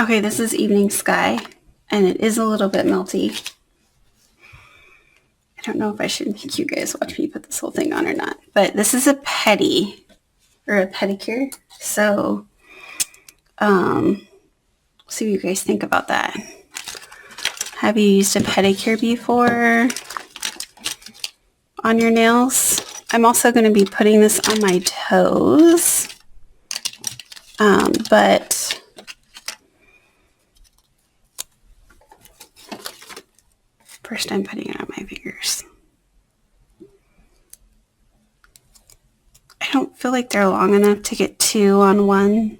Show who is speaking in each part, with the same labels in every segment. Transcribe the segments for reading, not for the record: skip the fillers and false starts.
Speaker 1: Okay, this is Evening Sky, and it is a little bit melty. I don't know if I should make you guys watch me put this whole thing on or not, but this is a pedi, or a pedicure, so see what you guys think about that. Have you used a pedicure before on your nails? I'm also going to be putting this on my toes, but first I'm putting it on my fingers. I don't feel like they're long enough to get two on one.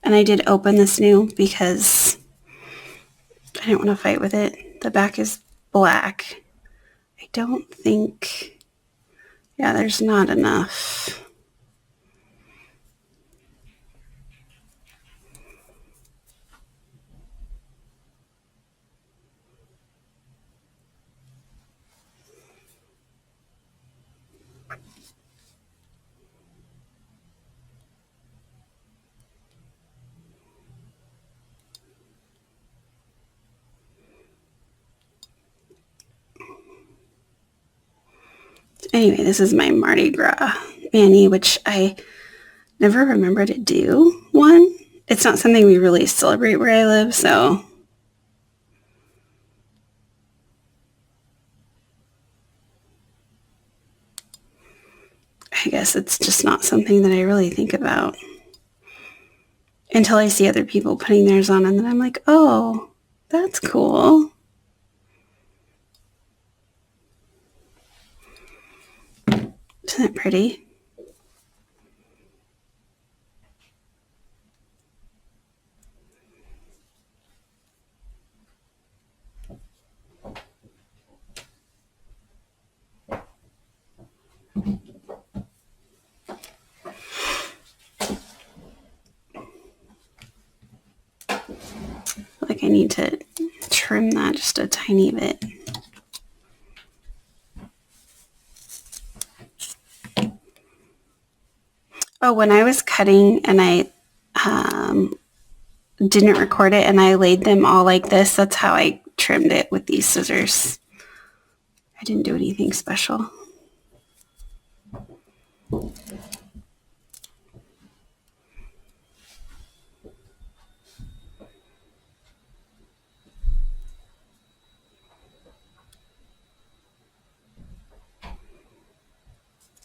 Speaker 1: And I did open this new because I didn't want to fight with it. The back is black. I don't think, yeah, there's not enough. Anyway, this is my Mardi Gras mani, which I never remember to do one. It's not something we really celebrate where I live, so I guess it's just not something that I really think about until I see other people putting theirs on, and then I'm like, oh, that's cool. Isn't it pretty? Like I need to trim that just a tiny bit. Oh, when I was cutting and I didn't record it and I laid them all like this, that's how I trimmed it with these scissors. I didn't do anything special.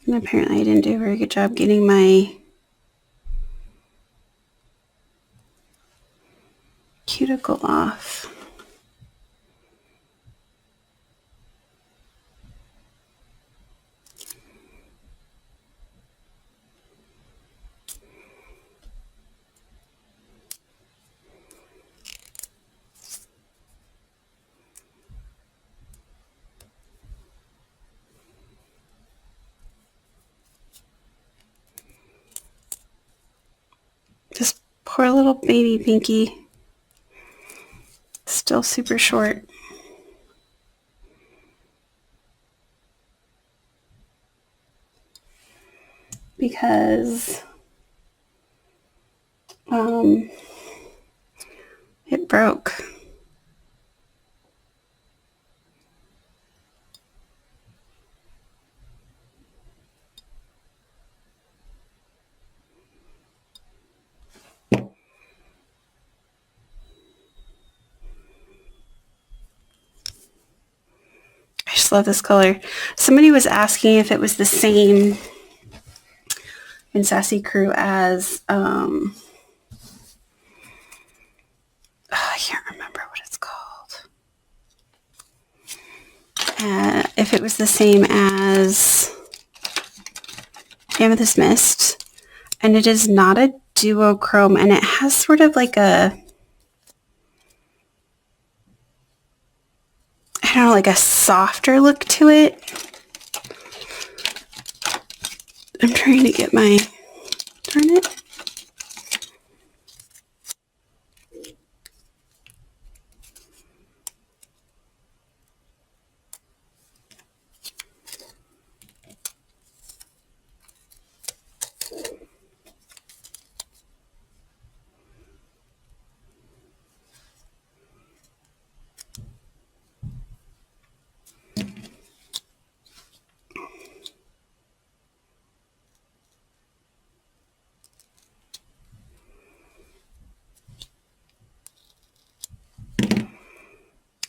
Speaker 1: And apparently I didn't do a very good job getting my cuticle off. This poor little baby pinky. Still super short. Because it broke. I just love this color. Somebody was asking if it was the same in Sassy Crew as I can't remember what it's called. If it was the same as Amethyst Mist, and it is not a duochrome, and it has sort of like a, I don't know, like a softer look to it. I'm trying to get my, darn it.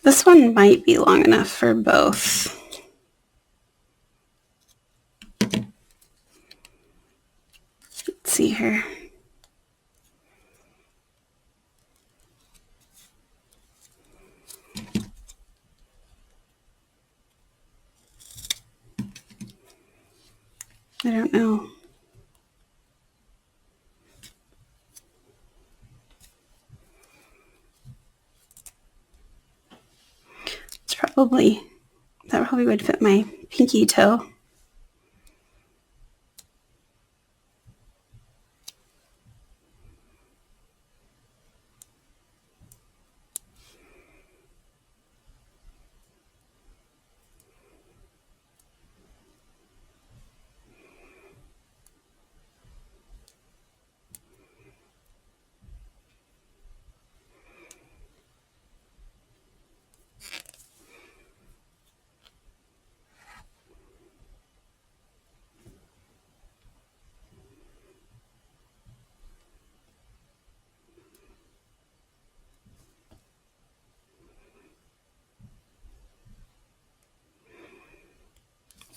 Speaker 1: This one might be long enough for both. Let's see here. I don't know. That probably would fit my pinky toe.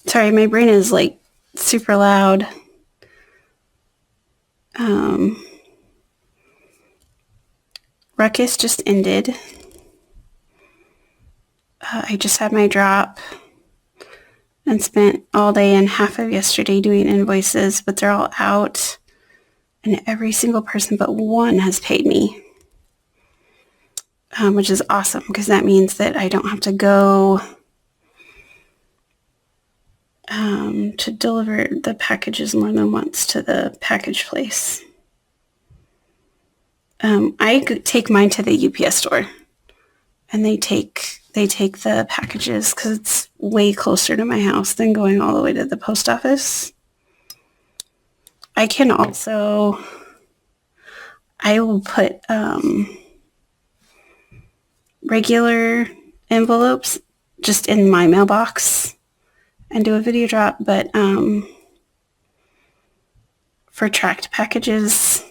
Speaker 1: Sorry, my brain is like super loud. Ruckus just ended. I just had my drop and spent all day and half of yesterday doing invoices, but they're all out and every single person but one has paid me, which is awesome because that means that I don't have to go to deliver the packages more than once to the package place. I could take mine to the UPS store and they take the packages because it's way closer to my house than going all the way to the post office. I can also, I will put regular envelopes just in my mailbox and do a video drop, but for tracked packages,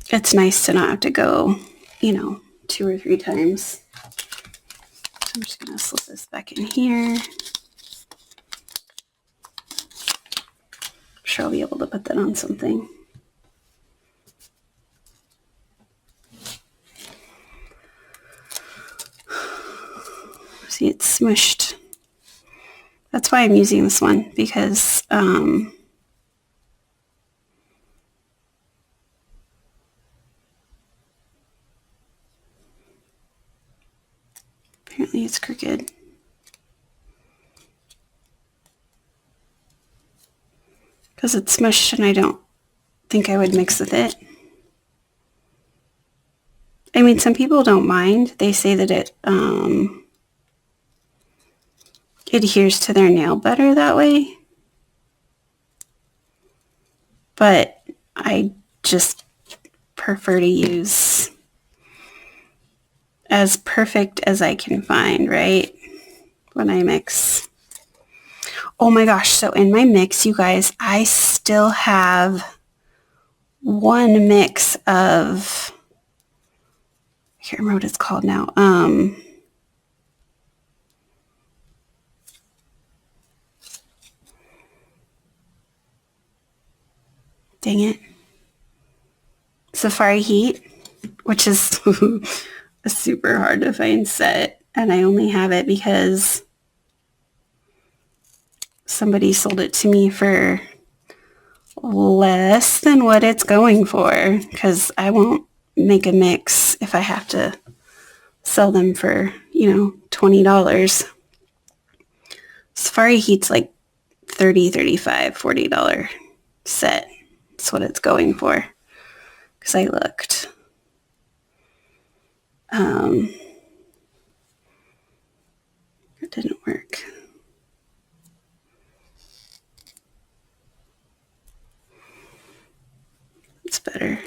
Speaker 1: it's nice to not have to go, 2 or 3 times. So I'm just going to slip this back in here. I'm sure I'll be able to put that on something. See, it's smushed. That's why I'm using this one, because apparently it's crooked. Because it's smushed and I don't think I would mix with it. I mean, some people don't mind. They say that it adheres to their nail better that way. But I just prefer to use as perfect as I can find, right? When I mix. Oh my gosh, so in my mix, you guys, I still have one mix of, I can't remember what it's called now. Dang it. Safari Heat, which is a super hard to find set. And I only have it because somebody sold it to me for less than what it's going for. Because I won't make a mix if I have to sell them for, $20. Safari Heat's like $30, $35, $40 set. That's what it's going for. Because I looked. It didn't work. It's better.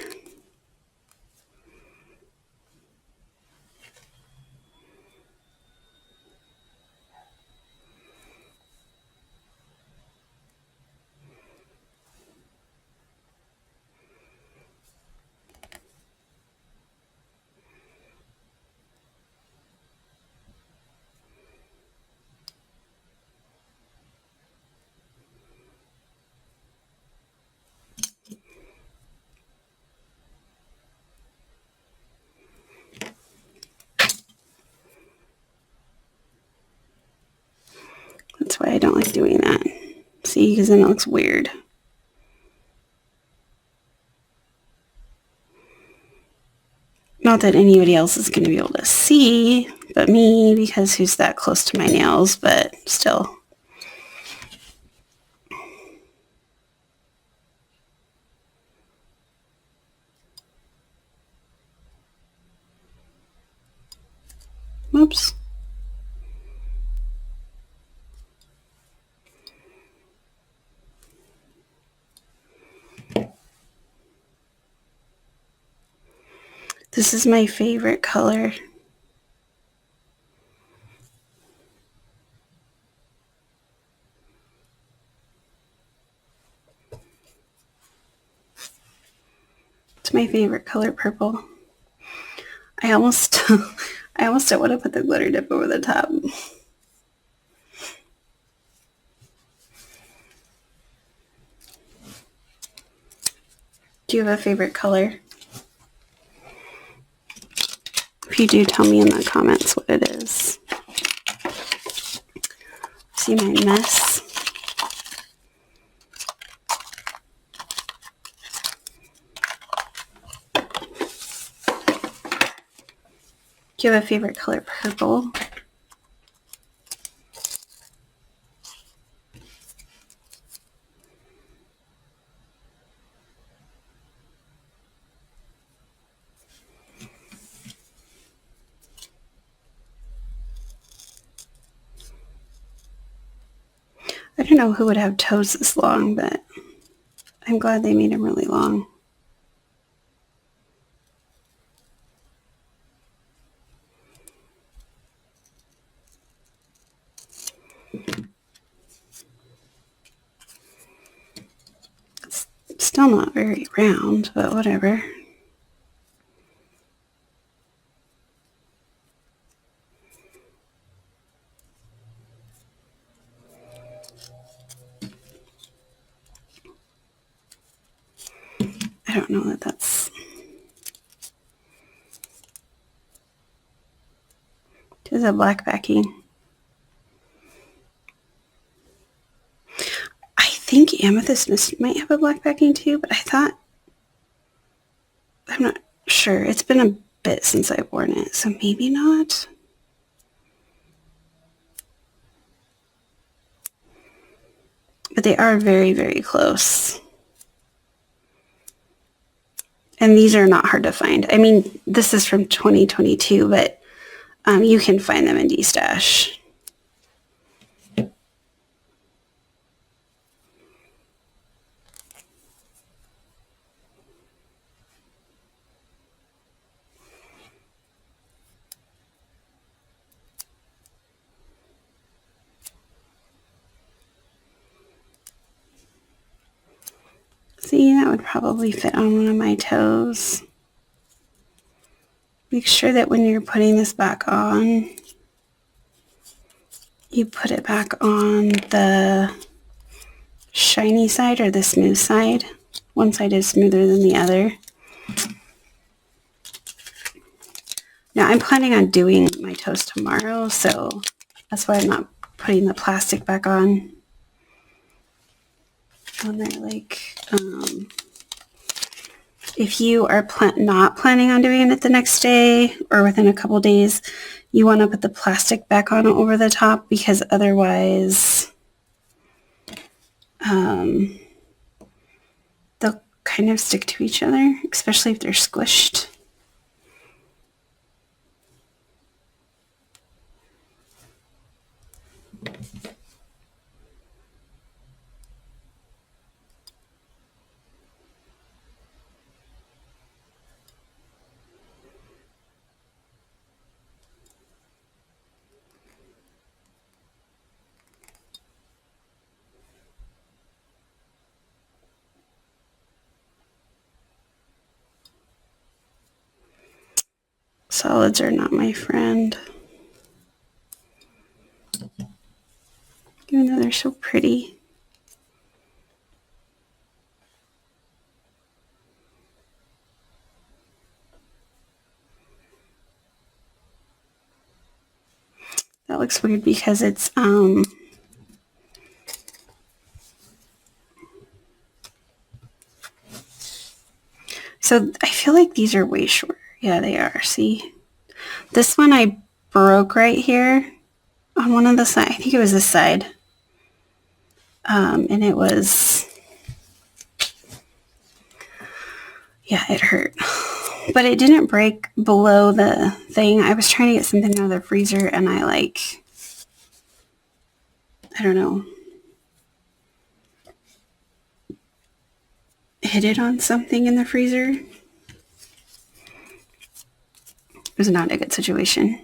Speaker 1: That's why I don't like doing that. See, because then it looks weird. Not that anybody else is going to be able to see but me, because who's that close to my nails, but still. Whoops. This is my favorite color. It's my favorite color, purple. I almost don't want to put the glitter dip over the top. Do you have a favorite color? If you do, tell me in the comments what it is. See my mess? Do you have a favorite color, purple? I don't know who would have toes this long, but I'm glad they made them really long. It's still not very round, but whatever. I don't know that that's... Does a black backing. I think Amethyst Mist might have a black backing too, but I thought... I'm not sure. It's been a bit since I've worn it, so maybe not. But they are very, very close. And these are not hard to find. I mean, this is from 2022, but you can find them in D-Stash. See, that would probably fit on one of my toes. Make sure that when you're putting this back on, you put it back on the shiny side or the smooth side. One side is smoother than the other. Now, I'm planning on doing my toes tomorrow, so that's why I'm not putting the plastic back on there. Like, if you are not planning on doing it the next day or within a couple days, you want to put the plastic back on over the top, because otherwise they'll kind of stick to each other, especially if they're squished. Solids are not my friend, even though they're so pretty. That looks weird because it's So I feel like these are way shorter. Yeah, they are. See? This one I broke right here on one of the sides. I think it was this side. And it was, yeah, it hurt. But it didn't break below the thing. I was trying to get something out of the freezer and I don't know, hit it on something in the freezer. It was not a good situation.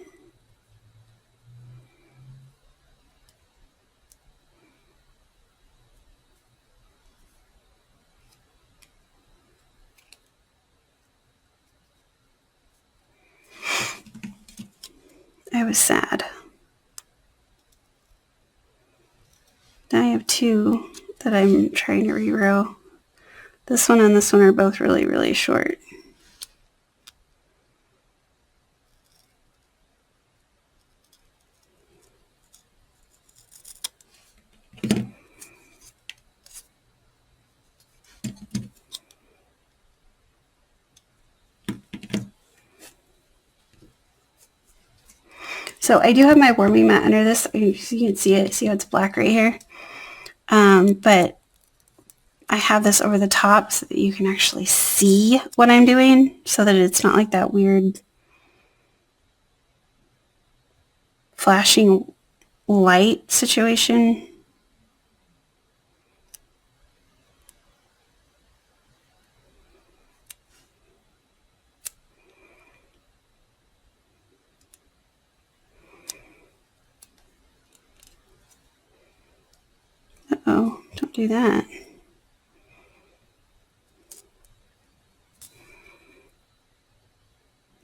Speaker 1: I was sad. Now I have two that I'm trying to re-row. This one and this one are both really, really short. So I do have my warming mat under this. You can see it. See how it's black right here? But I have this over the top so that you can actually see what I'm doing so that it's not like that weird flashing light situation. Uh-oh, don't do that.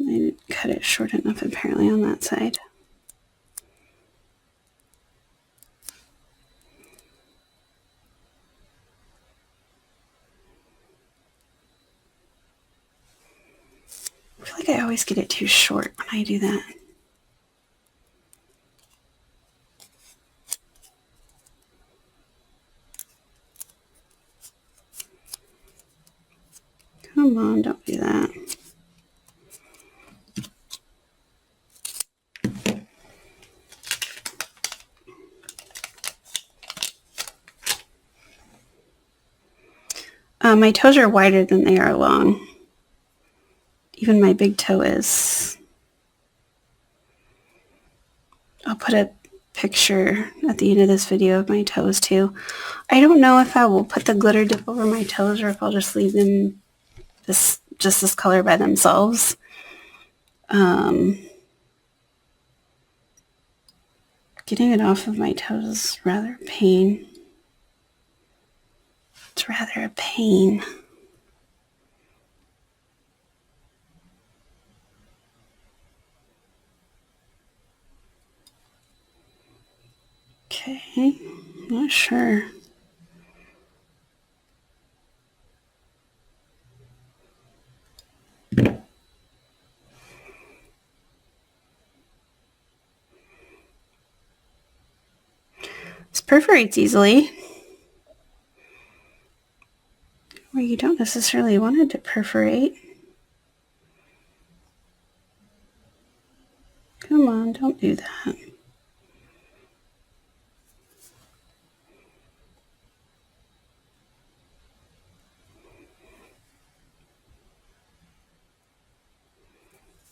Speaker 1: I didn't cut it short enough apparently on that side. I feel like I always get it too short when I do that. Come on, don't do that. My toes are wider than they are long. Even my big toe is. I'll put a picture at the end of this video of my toes too. I don't know if I will put the glitter dip over my toes or if I'll just leave them just this color by themselves. Getting it off of my toes is rather a pain. It's rather a pain. Okay, not sure. This perforates easily, where you don't necessarily want it to perforate. Come on, don't do that.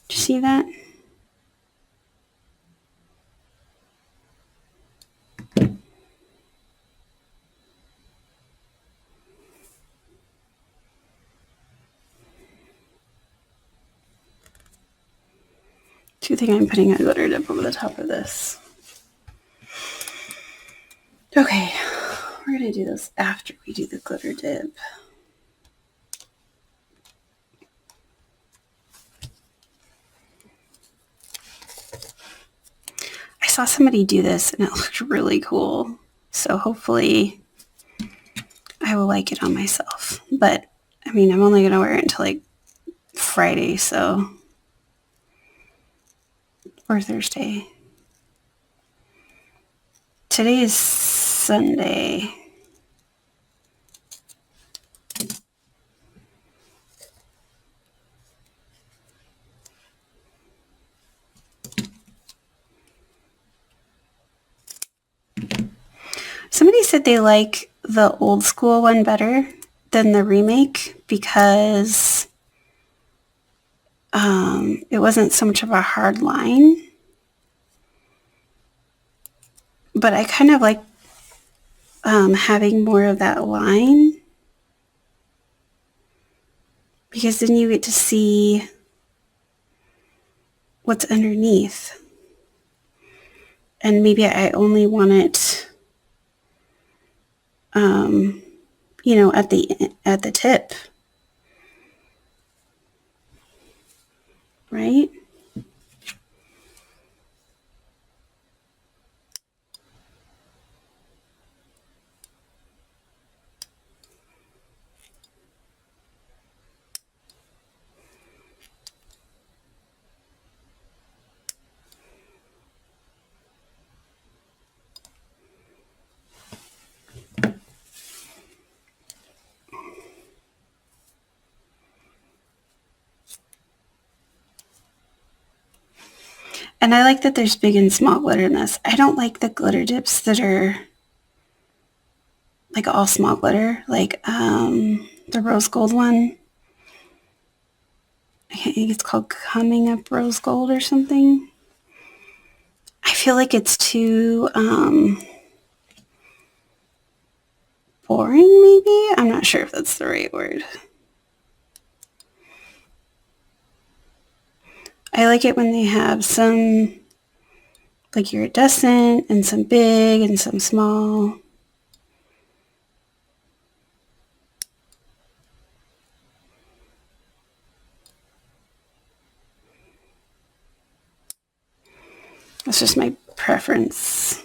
Speaker 1: Do you see that? Do you think I'm putting a glitter dip over the top of this? Okay, we're going to do this after we do the glitter dip. I saw somebody do this and it looked really cool. So hopefully I will like it on myself. But, I mean, I'm only going to wear it until like Friday, so. Or Thursday. Today is Sunday. said they like the old school one better than the remake because it wasn't so much of a hard line. But I kind of like having more of that line because then you get to see what's underneath. And maybe I only want it, you know, at the tip, right? And I like that there's big and small glitter in this. I don't like the glitter dips that are like all small glitter, like the rose gold one. I think it's called Coming Up Rose Gold or something. I feel like it's too boring, maybe? I'm not sure if that's the right word. I like it when they have some like iridescent and some big and some small. That's just my preference.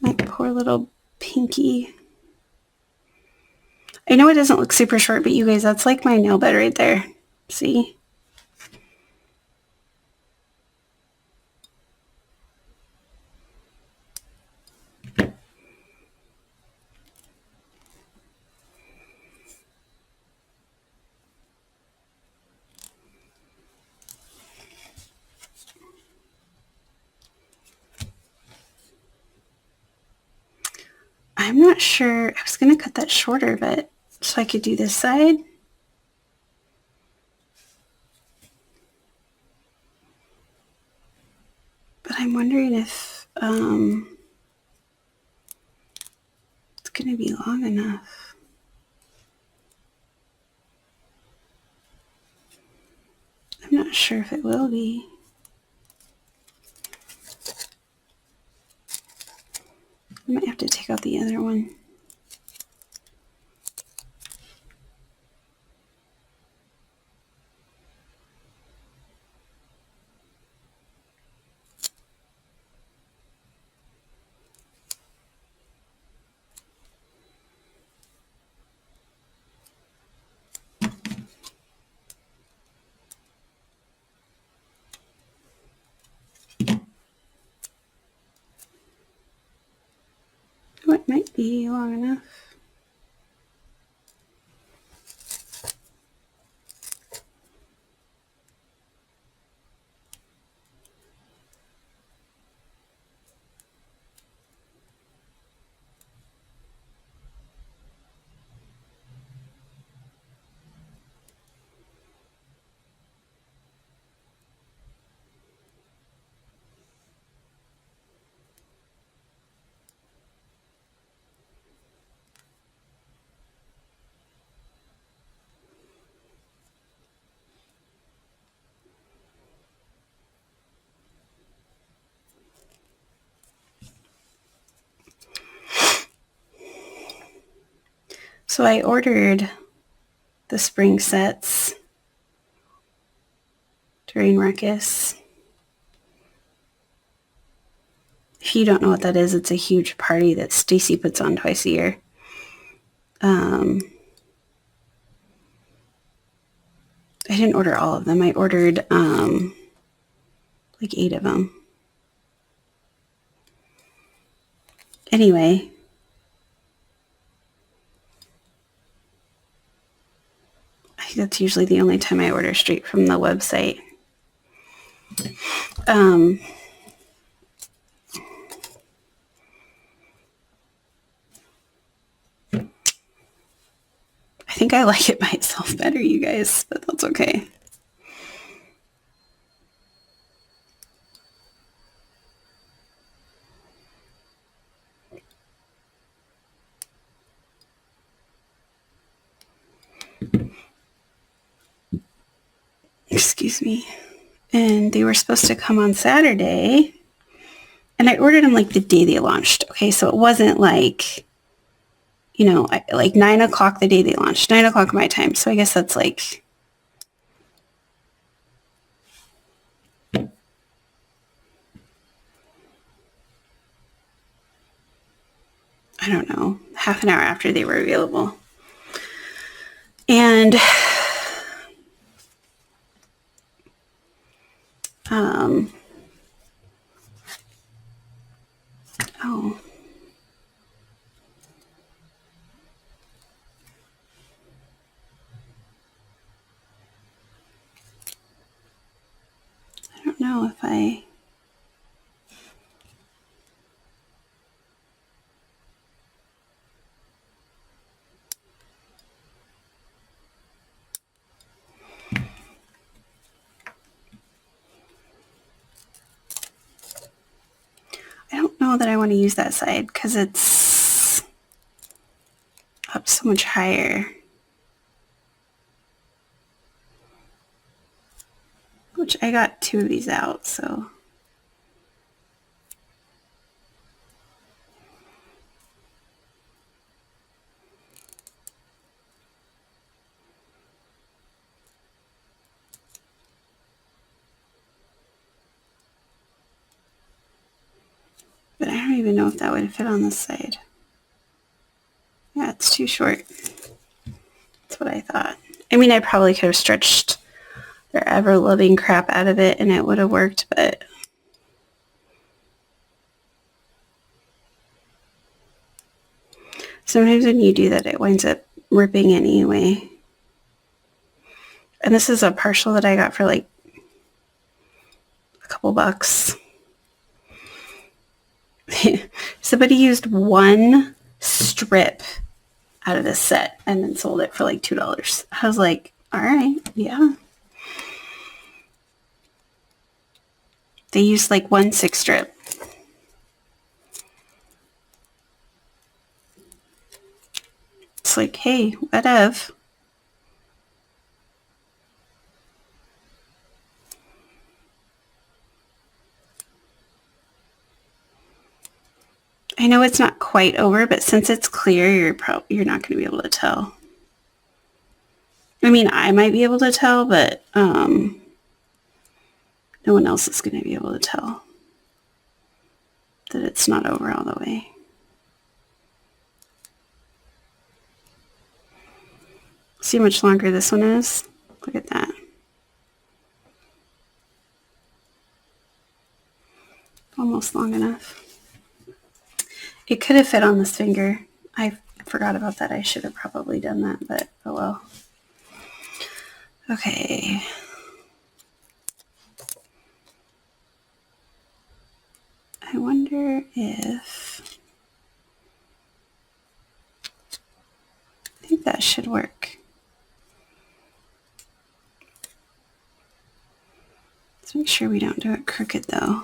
Speaker 1: My poor little pinky. I know it doesn't look super short, but you guys, that's like my nail bed right there. See? I'm not sure. I was going to cut that shorter, but so I could do this side. But I'm wondering if it's going to be long enough. I'm not sure if it will be. I might have to take out the other one. Oh, it might be long enough. So I ordered the spring sets during Ruckus. If you don't know what that is, it's a huge party that Stacy puts on twice a year. I didn't order all of them. I ordered like 8 of them. anyway, I think that's usually the only time I order straight from the website. I think I like it by itself better, you guys, but that's okay. Excuse me. And they were supposed to come on Saturday. And I ordered them like the day they launched. Okay, so it wasn't like, you know, like 9 o'clock the day they launched. 9 o'clock my time. So I guess that's like... I don't know, half an hour after they were available. And oh, I don't know if I don't know that I want to use that side because it's up so much higher. Which I got 2 of these out, so. But I don't even know if that would fit on this side. Yeah, it's too short. That's what I thought. I mean, I probably could have stretched their ever-loving crap out of it and it would have worked, but sometimes when you do that, it winds up ripping anyway. And this is a partial that I got for like a couple bucks. Somebody used 1 strip out of this set and then sold it for like $2. I was like, all right, yeah. They used like 1 6 strip. It's like, hey, whatever. I know it's not quite over, but since it's clear, you're not going to be able to tell. I mean, I might be able to tell, but no one else is going to be able to tell that it's not over all the way. See how much longer this one is? Look at that. Almost long enough. It could have fit on this finger. I forgot about that. I should have probably done that, but oh well. Okay. I wonder if... I think that should work. Let's make sure we don't do it crooked though.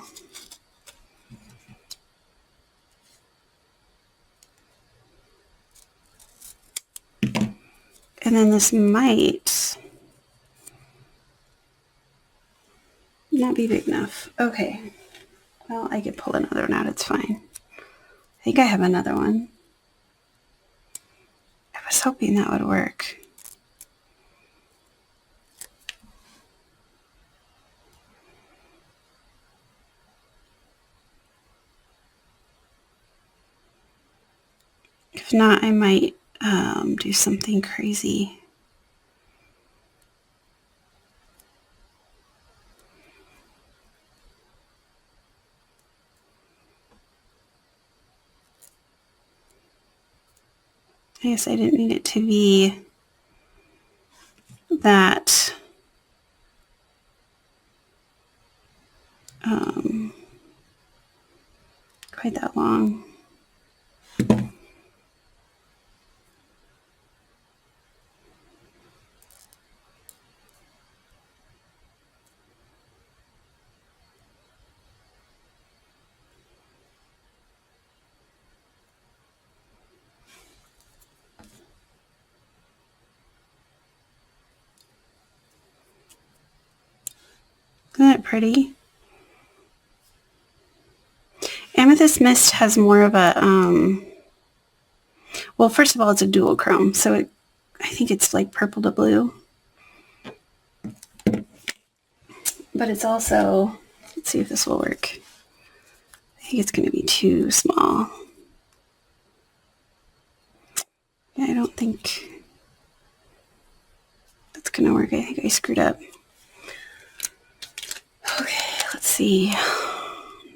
Speaker 1: And then this might not be big enough. Okay. Well, I could pull another one out. It's fine. I think I have another one. I was hoping that would work. If not, I might do something crazy. I guess I didn't need it to be that quite that long. Isn't that pretty? Amethyst Mist has more of a, well, first of all, it's a dual chrome, so I think it's like purple to blue. But it's also, let's see if this will work. I think it's going to be too small. Yeah, I don't think that's going to work. I think I screwed up. Okay, let's see.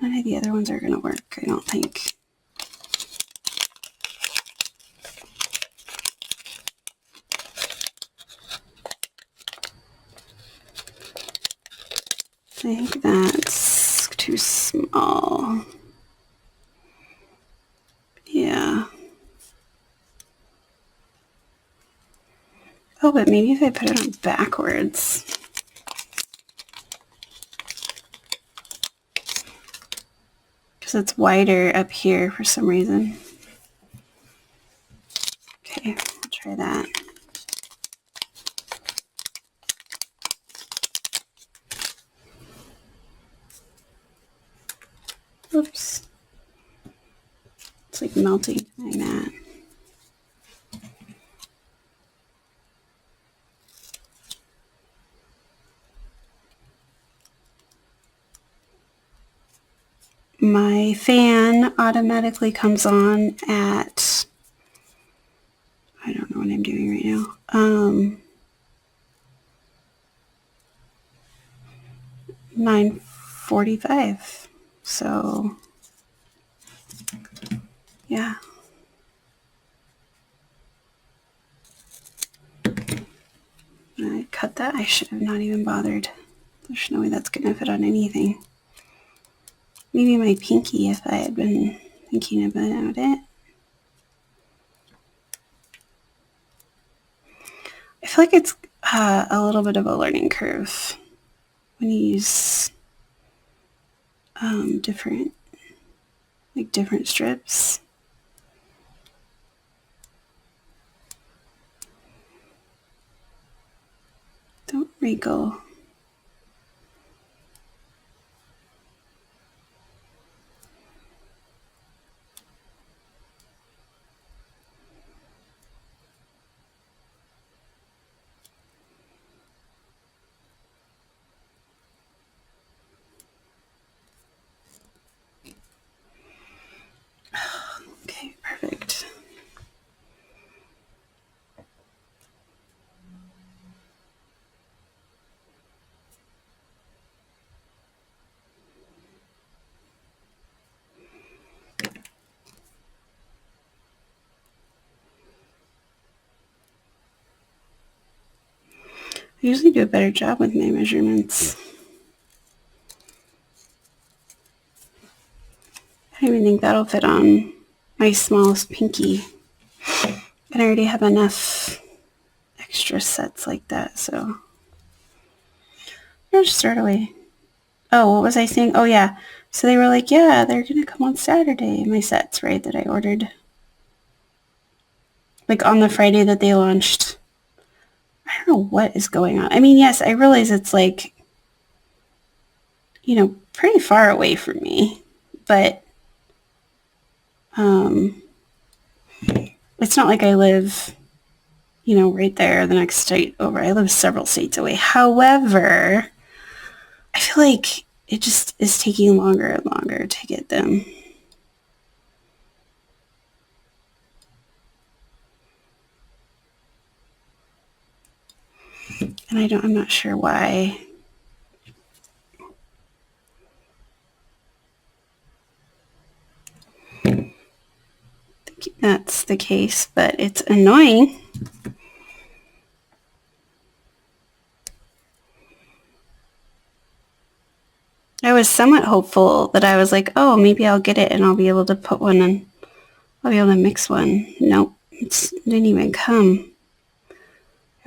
Speaker 1: None of the other ones are going to work, I don't think. I think that's too small. Yeah. Oh, but maybe if I put it on backwards. Because it's wider up here for some reason. Okay, I'll try that. Oops. It's like melting my mat. My fan automatically comes on at, I don't know what I'm doing right now, 9:45. So, yeah. I cut that. I should have not even bothered. There's no way that's going to fit on anything. Maybe my pinky if I had been thinking about it. I feel like it's a little bit of a learning curve when you use different strips. Don't wrinkle. Okay, perfect. I usually do a better job with my measurements. I don't even think that'll fit on my smallest pinky. And I already have enough extra sets like that, so I'll just start away. Oh, what was I saying? Oh, yeah. So they were like, yeah, they're going to come on Saturday, my sets, right, that I ordered. Like on the Friday that they launched. I don't know what is going on. I mean, yes, I realize it's like, pretty far away from me, but it's not like I live, right there the next state over. I live several states away. However, I feel like it just is taking longer and longer to get them. And I'm not sure why. that's the case, but it's annoying. I was somewhat hopeful that I was like, oh, maybe I'll get it and I'll be able to put one in. I'll be able to mix one. Nope, it didn't even come. I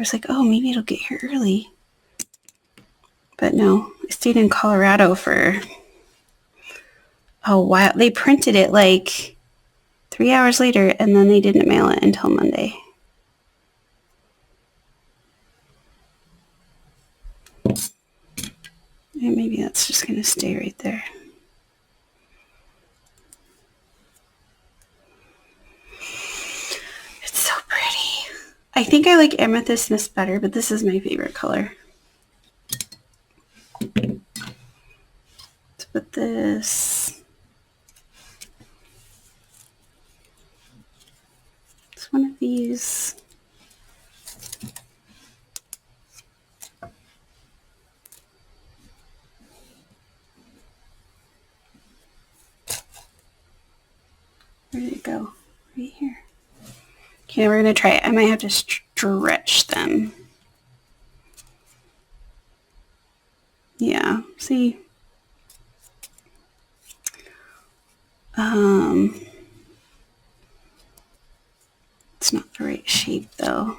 Speaker 1: was like, oh, maybe it'll get here early. But no, I stayed in Colorado for a while. They printed it like 3 hours later, and then they didn't mail it until Monday. And maybe that's just going to stay right there. It's so pretty. I think I like Amethyst Mist better, but this is my favorite color. Let's put this. It's one of these. Where did it go? Right here. Okay, we're going to try it. I might have to stretch them. Yeah, see? It's not the right shape though.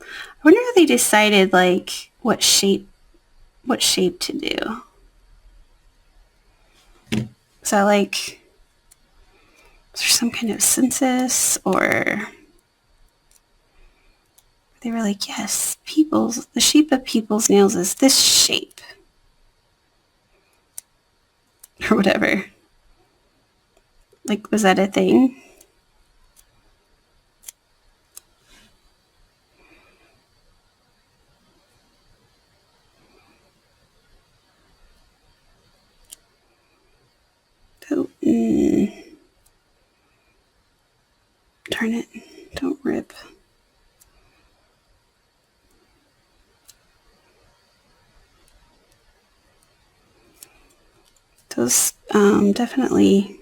Speaker 1: I wonder if they decided like what shape to do. Is that like, is there some kind of census, or they were like, yes, the shape of people's nails is this shape. Or whatever. Like, was that a thing? Darn it. Don't rip. Those definitely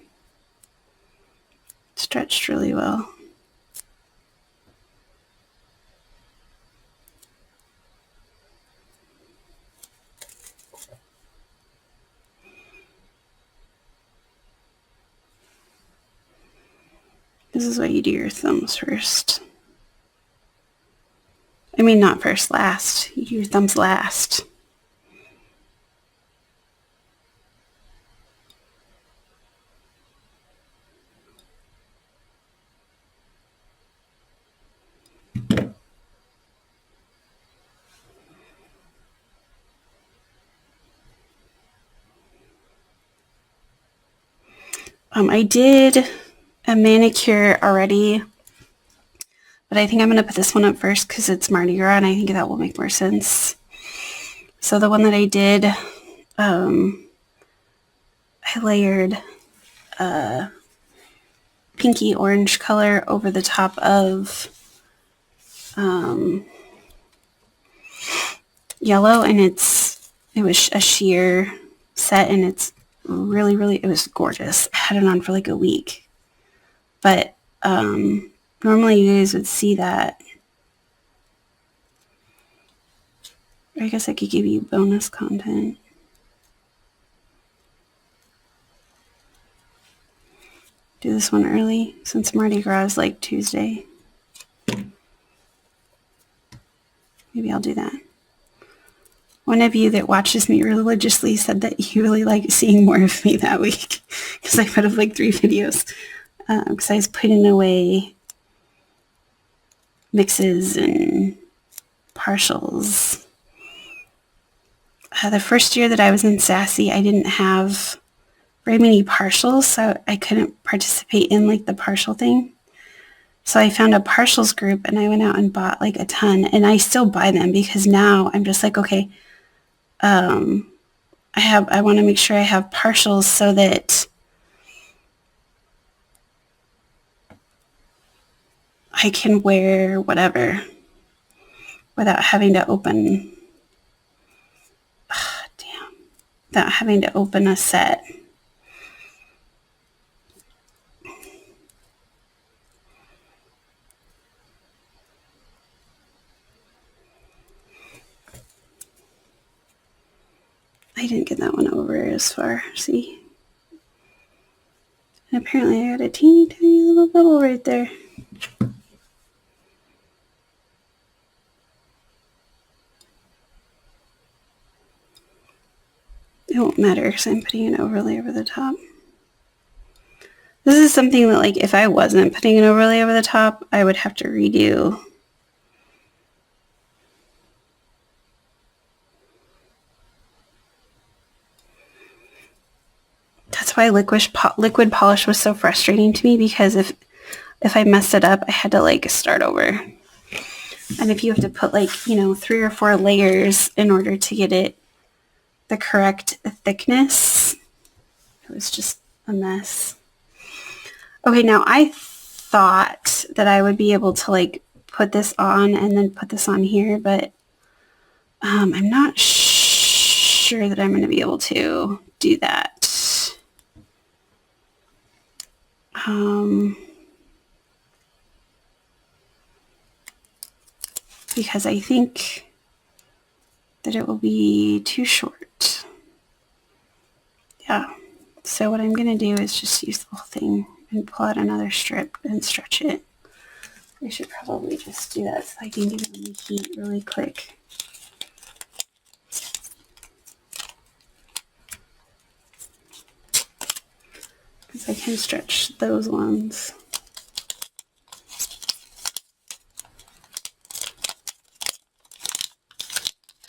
Speaker 1: stretched really well. This is why you do your thumbs first. I mean, not first, last. You do your thumbs last. I did a manicure already, but I think I'm going to put this one up first because it's Mardi Gras, and I think that will make more sense. So the one that I did, I layered a pinky orange color over the top of yellow, and it was a sheer set, and it's really, really, it was gorgeous. I had it on for like a week, but normally you guys would see that. I guess I could give you bonus content. Do this one early since Mardi Gras is like Tuesday. Maybe I'll do that. One of you that watches me religiously said that you really like seeing more of me that week because I put up like 3 videos because I was putting away mixes and partials. The first year that I was in Sassy, I didn't have very many partials, so I couldn't participate in like the partial thing. So I found a partials group and I went out and bought like a ton, and I still buy them because now I'm just like, okay, I want to make sure I have partials so that I can wear whatever without having to open. Damn. without having to open a set. I didn't get that one over as far, see? And apparently I got a teeny tiny little bubble right there. It won't matter because I'm putting an overlay over the top. This is something that, like, if I wasn't putting an overlay over the top, I would have to redo. That's why liquid polish was so frustrating to me, because if I messed it up, I had to, like, start over. And if you have to put, like, you know, 3 or 4 layers in order to get it the correct thickness, it was just a mess. Okay, now I thought that I would be able to, like, put this on and then put this on here, but I'm not sure that I'm going to be able to do that. Because I think that it will be too short. Yeah. So what I'm going to do is just use the whole thing and pull out another strip and stretch it. I should probably just do that so I can get it on the heat really quick. Because I can stretch those ones.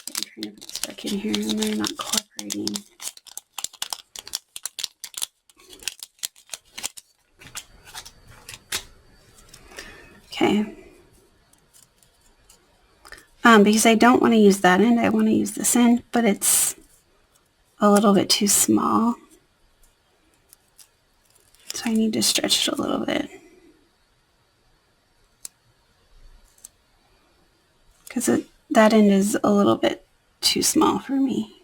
Speaker 1: I'm trying to put this back in here and they're not cooperating. Okay. Because I don't want to use that end, I want to use this end, but it's a little bit too small. So I need to stretch it a little bit. Because that end is a little bit too small for me.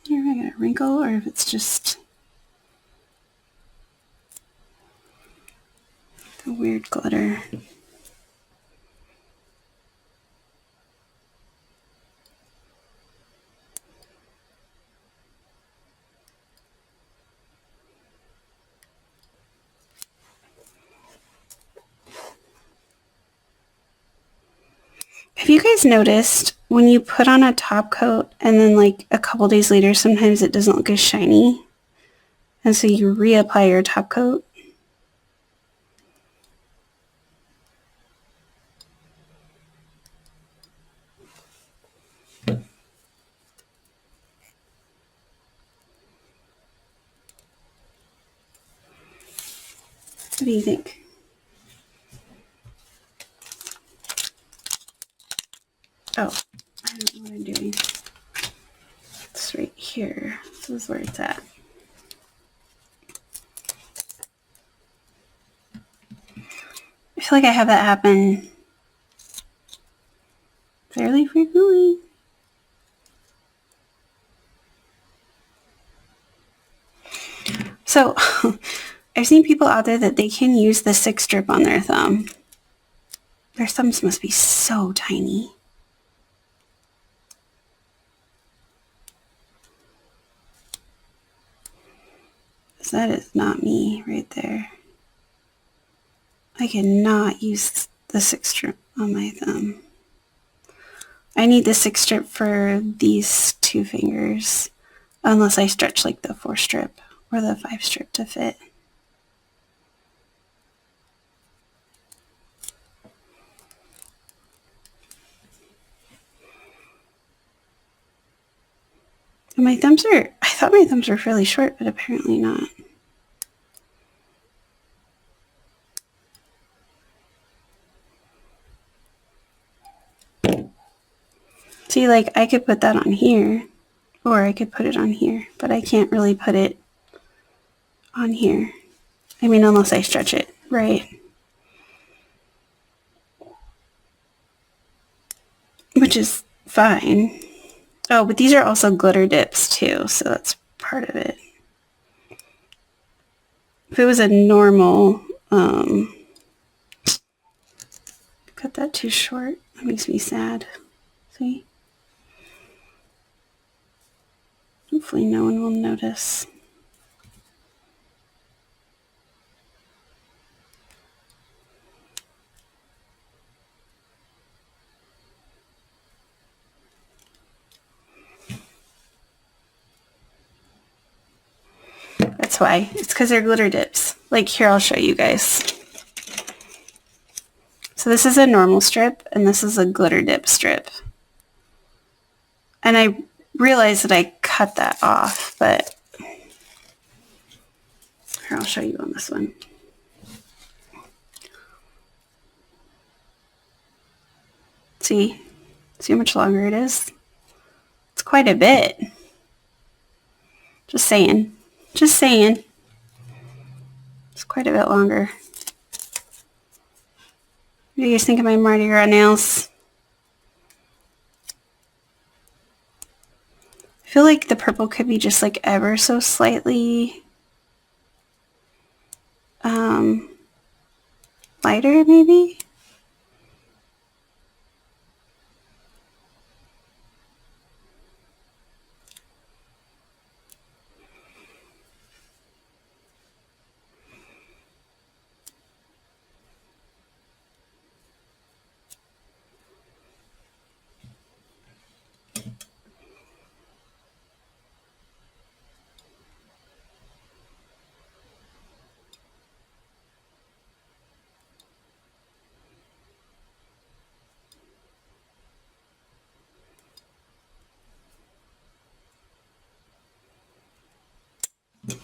Speaker 1: Here, I got a wrinkle, or if it's just the weird glitter. Have you guys noticed when you put on a top coat and then, like, a couple days later, sometimes it doesn't look as shiny? And so you reapply your top coat? What do you think? Oh, I don't know what I'm doing. It's right here. This is where it's at. I feel like I have that happen fairly frequently. So I've seen people out there that they can use the 6 strip on their thumb. Their thumbs must be so tiny. That is not me right there. I cannot use the 6 strip on my thumb. I need the 6 strip for these 2 fingers, unless I stretch like the 4 strip or the 5 strip to fit. And I thought my thumbs were fairly short, but apparently not. See, like, I could put that on here, or I could put it on here, but I can't really put it on here. I mean, unless I stretch it, right? Which is fine. Oh, but these are also glitter dips too, so that's part of it. If it was a normal, cut that too short. That makes me sad. See? Hopefully no one will notice. That's why. It's because they're glitter dips. Like, here, I'll show you guys. So this is a normal strip, and this is a glitter dip strip. And I realized that I cut that off, but here, I'll show you on this one. See? See how much longer it is? It's quite a bit. Just saying. Just saying. It's quite a bit longer. What do you guys think of my Mardi Gras nails? I feel like the purple could be just like ever so slightly lighter, maybe?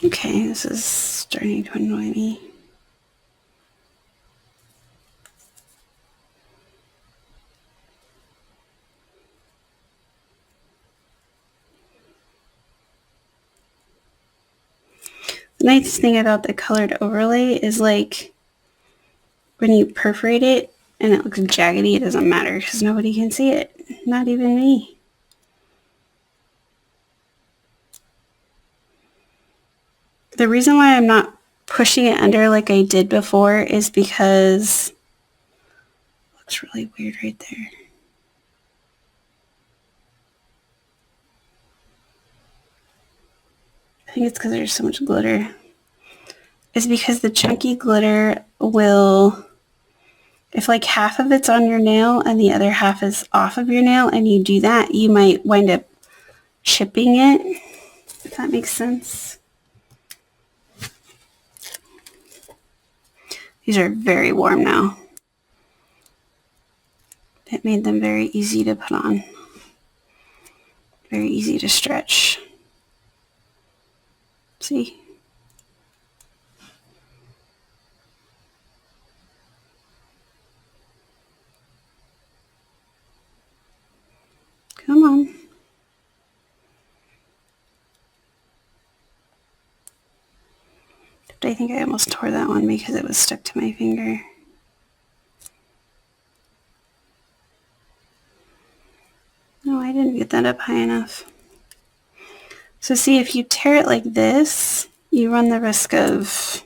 Speaker 1: Okay, this is starting to annoy me. The nice thing about the colored overlay is, like, when you perforate it and it looks jaggedy, it doesn't matter because nobody can see it. Not even me. The reason why I'm not pushing it under like I did before is because it looks really weird right there. I think it's because there's so much glitter. It's because the chunky glitter will, if like half of it's on your nail and the other half is off of your nail and you do that, you might wind up chipping it, if that makes sense. These are very warm now. It made them very easy to put on. Very easy to stretch. See? Come on. I think I almost tore that one because it was stuck to my finger. No, I didn't get that up high enough. So see, if you tear it like this, you run the risk of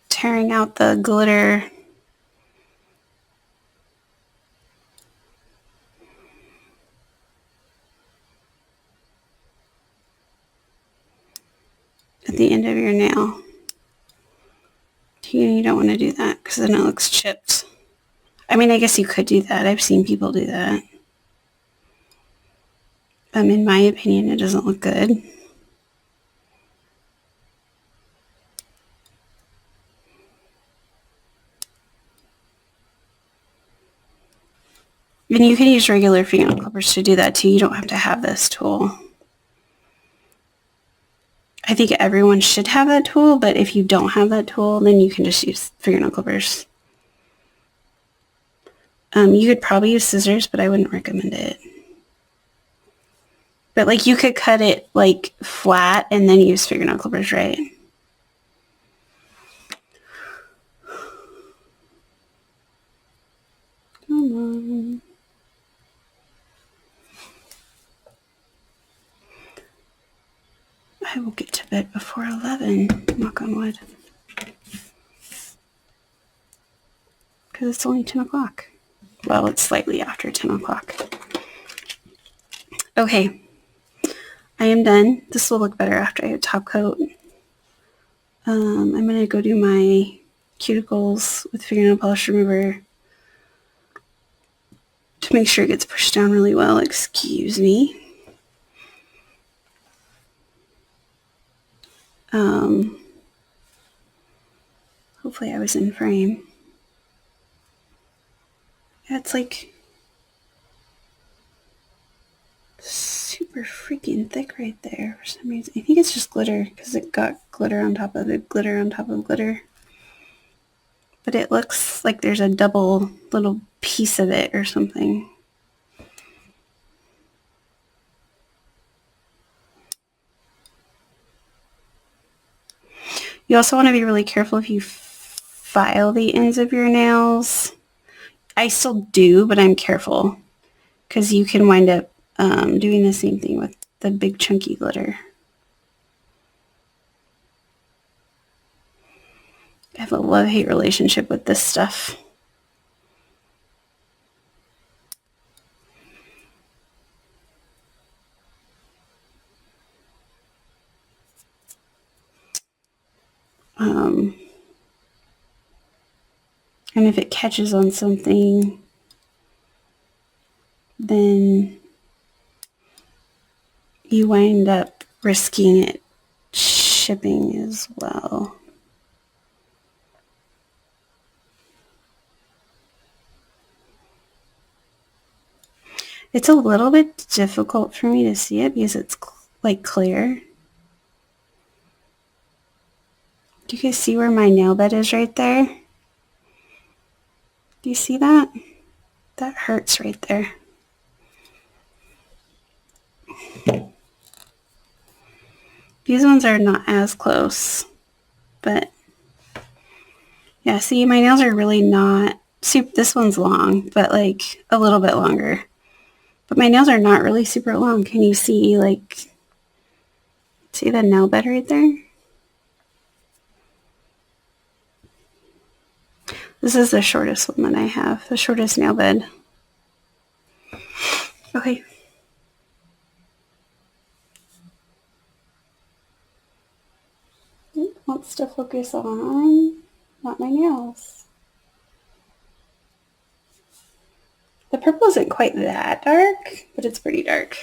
Speaker 1: tearing out the glitter. At the end of your nail. You don't want to do that because then it looks chipped. I mean, I guess you could do that. I've seen people do that. In my opinion, it doesn't look good. And you can use regular fingernail clippers to do that too. You don't have to have this tool. I think everyone should have that tool, but if you don't have that tool, then you can just use fingernail clippers. You could probably use scissors, but I wouldn't recommend it. But like you could cut it like flat and then use fingernail clippers, right? Come on. I will get to bed before 11, knock on wood. Because it's only 10 o'clock. Well, it's slightly after 10 o'clock. Okay, I am done. This will look better after I top coat. I'm going to go do my cuticles with fingernail polish remover to make sure it gets pushed down really well. Excuse me. Hopefully I was in frame. Yeah, it's like super freaking thick right there for some reason. I think it's just glitter because it got glitter on top of it, glitter on top of glitter. But it looks like there's a double little piece of it or something. You also want to be really careful if you file the ends of your nails. I still do, but I'm careful because you can wind up doing the same thing with the big chunky glitter. I have a love-hate relationship with this stuff. And if it catches on something, then you wind up risking it shipping as well. It's a little bit difficult for me to see it because it's like clear. Do you guys see where my nail bed is right there? Do you see that? That hurts right there. These ones are not as close, but yeah, see, my nails are really not super. This one's long, but like a little bit longer. But my nails are not really super long. Can you see, like, see the nail bed right there? This is the shortest one that I have, the shortest nail bed. Okay. It wants to focus on not my nails. The purple isn't quite that dark, but it's pretty dark.